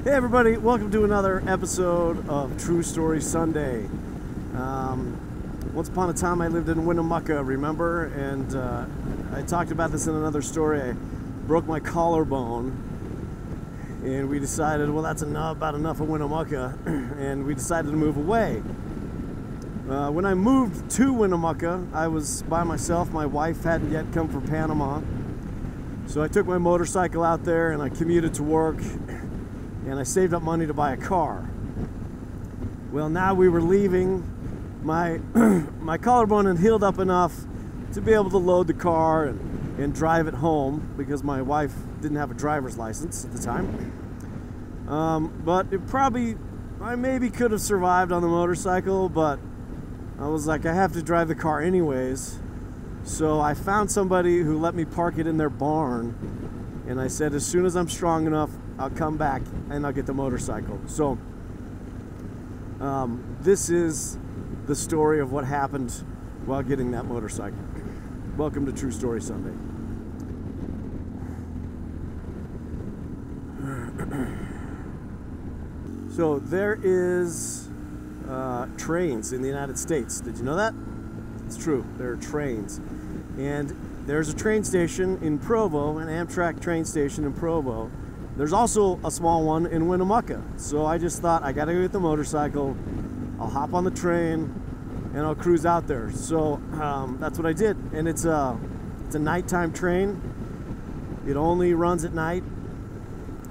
Hey everybody, welcome to another episode of True Story Sunday. Once upon a time I lived in Winnemucca, remember? And I talked about this in another story. I broke my collarbone and we decided, well, that's about enough of Winnemucca, and we decided to move away. When I moved to Winnemucca, I was by myself. My wife hadn't yet come from Panama. So I took my motorcycle out there and I commuted to work, and I saved up money to buy a car. Well, now we were leaving. My collarbone had healed up enough to be able to load the car and drive it home, because my wife didn't have a driver's license at the time. But I maybe could have survived on the motorcycle, but I was like, I have to drive the car anyways. So I found somebody who let me park it in their barn, and I said, as soon as I'm strong enough, I'll come back and I'll get the motorcycle. So this is the story of what happened while getting that motorcycle. Welcome to True Story Sunday. So there is trains in the United States. Did you know that? It's true, there are trains. And there's a train station in Provo, an Amtrack train station in Provo. There's also a small one in Winnemucca. So I just thought, I gotta go get the motorcycle, I'll hop on the train, and I'll cruise out there. So that's what I did. And it's a nighttime train. It only runs at night.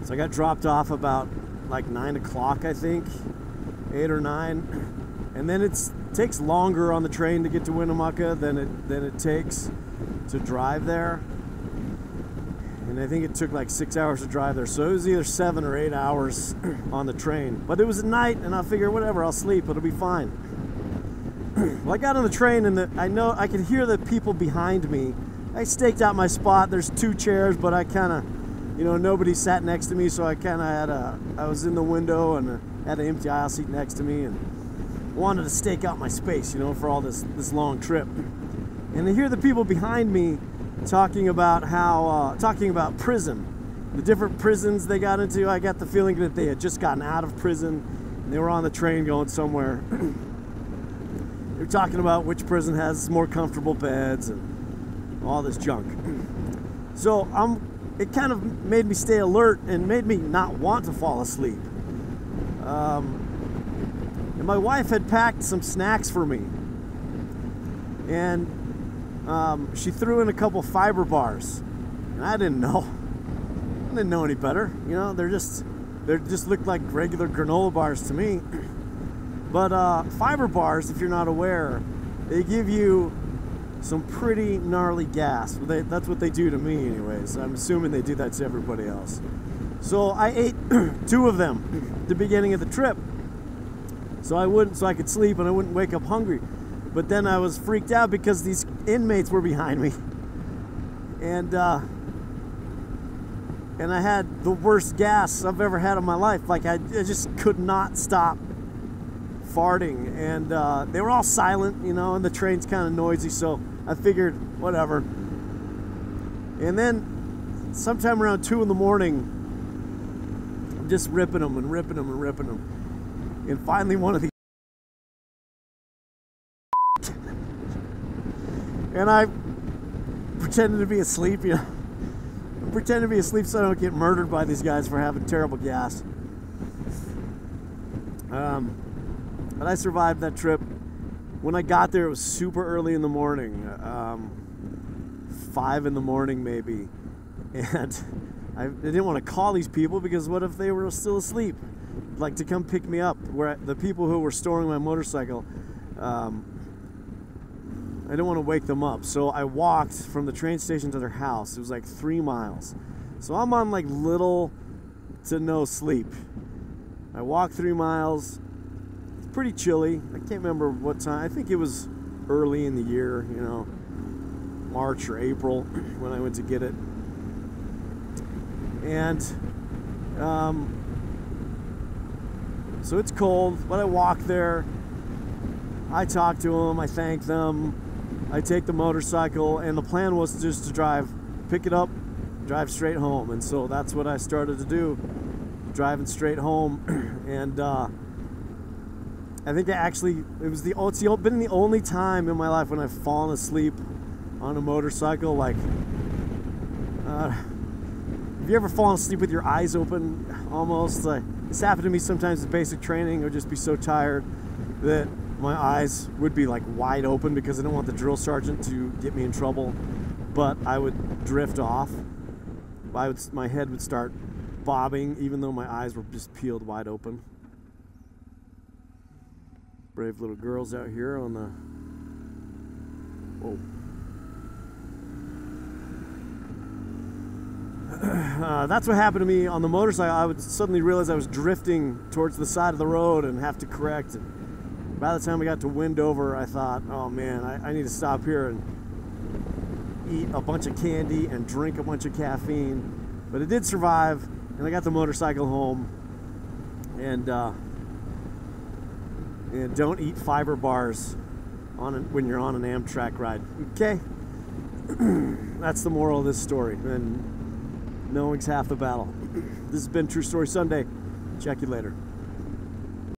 So I got dropped off about like 9 o'clock, I think, 8 or 9. And then it takes longer on the train to get to Winnemucca than it takes to drive there. And I think it took like 6 hours to drive there. So it was either 7 or 8 hours on the train. But it was at night, and I figured, whatever, I'll sleep, it'll be fine. Well, I got on the train, and I could hear the people behind me. I staked out my spot. There's 2 chairs, but I kind of, nobody sat next to me, so I kind of I was in the window and had an empty aisle seat next to me, and wanted to stake out my space, for all this long trip. And I hear the people behind me talking about prison, the different prisons they got into. I got the feeling that they had just gotten out of prison and they were on the train going somewhere. They were talking about which prison has more comfortable beds and all this junk. So it kind of made me stay alert and made me not want to fall asleep. And my wife had packed some snacks for me, and she threw in a couple fiber bars, and I didn't know any better. They just looked like regular granola bars to me. But fiber bars, if you're not aware, they give you some pretty gnarly gas. That's what they do to me anyways. I'm assuming they do that to everybody else. So I ate 2 of them at the beginning of the trip, so I could sleep and I wouldn't wake up hungry. But then I was freaked out because these inmates were behind me, and I had the worst gas I've ever had in my life. Like I just could not stop farting, and they were all silent, and the train's kind of noisy, so I figured, whatever. And then sometime around 2 in the morning, I'm just ripping them and ripping them and ripping them. And finally one of the and I pretended to be asleep, I'm pretending to be asleep so I don't get murdered by these guys for having terrible gas. But I survived that trip. When I got there, it was super early in the morning, 5 in the morning maybe, and I didn't want to call these people because what if they were still asleep, like to come pick me up. Where the people who were storing my motorcycle, I didn't want to wake them up, so I walked from the train station to their house. It was like 3 miles, so I'm on like little to no sleep. I walked 3 miles. Pretty chilly. I can't remember what time. I think it was early in the year, March or April when I went to get it. And so it's cold, but I walk there. I talk to them, I thank them, I take the motorcycle, and the plan was just to pick it up, drive straight home. And so that's what I started to do. driving straight home, and I think it's been the only time in my life when I've fallen asleep on a motorcycle. Like, have you ever fallen asleep with your eyes open almost? Like, this happened to me sometimes in basic training. I would just be so tired that my eyes would be like wide open because I don't want the drill sergeant to get me in trouble, but I would drift off. My head would start bobbing even though my eyes were just peeled wide open. Brave little girls out here on the... Whoa. That's what happened to me on the motorcycle. I would suddenly realize I was drifting towards the side of the road and have to correct. And by the time I got to Windover, I thought, oh man, I need to stop here and eat a bunch of candy and drink a bunch of caffeine. But it did survive, and I got the motorcycle home. And don't eat fiber bars when you're on an Amtrack ride. Okay? That's the moral of this story. And knowing's half the battle. This has been True Story Sunday. Check you later.